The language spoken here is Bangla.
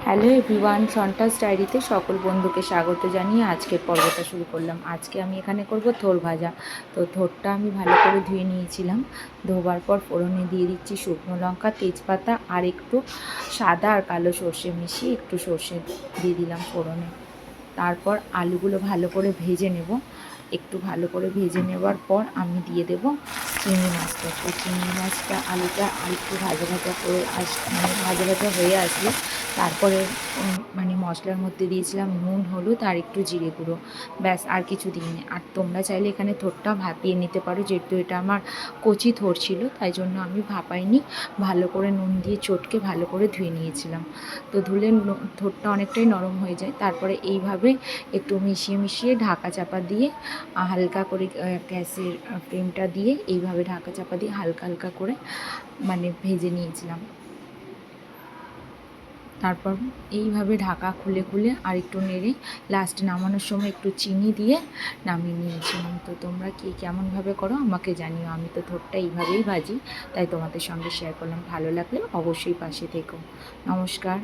হ্যালো এভরিওয়ান, সন্টাস ডায়েরিতে সকল বন্ধুকে স্বাগত জানিয়ে আজকের পর্বটা শুরু করলাম। আজকে আমি এখানে করব থোড় ভাজা। তো থোড়টা আমি ভালো করে ধুয়ে নিয়েছিলাম। ধোবার পর ফোড়নে দিয়ে দিচ্ছি শুকনো লঙ্কা, তেজপাতা আর একটু সাদা আর কালো সর্ষে মিশিয়ে একটু সর্ষে দিয়ে দিলাম ফোড়নে। তারপর আলুগুলো ভালো করে ভেজে নেব। একটু ভালো করে ভেজে নেবার পর আমি দিয়ে দেব চিংড়ি মাছটা। তো চিংড়ি মাছটা আলুটা আর একটু ভাজা ভাজা করে ভাজা ভাজা হয়ে আসলে তারপরে মশলার মধ্যে দিয়েছিলাম নুন, হলুদ আর একটু জিরে গুঁড়ো। ব্যাস, আর কিছু দিইনি। আর তোমরা চাইলে এখানে থোড়টা ভাপিয়ে নিতে পারো, যেহেতু এটা আমার কচি থোড় ছিল তাই জন্য আমি ভাপাইনি। ভালো করে নুন দিয়ে চটকে ভালো করে ধুয়ে নিয়েছিলাম। তো ধুলে থোড়টা অনেকটাই নরম হয়ে যায়। তারপরে এইভাবে একটু মিশিয়ে মিশিয়ে ঢাকা চাপা দিয়ে হালকা করে গ্যাসের ফ্লেমটা দিয়ে এইভাবে ঢাকা চাপা দিয়ে হালকা হালকা করে ভেজে নিয়েছিলাম। তারপর এইভাবে ঢাকা খুলে খুলে আর একটু নেড়ে লাস্ট নামানোর সময় একটু চিনি দিয়ে নামিয়ে নিয়েছিলাম। তো তোমরা কে কেমনভাবে করো আমাকে জানিও। আমি তো থোড়টা এইভাবেই ভাজি, তাই তোমাদের সঙ্গে শেয়ার করলাম। ভালো লাগলে অবশ্যই পাশে থেকো। নমস্কার।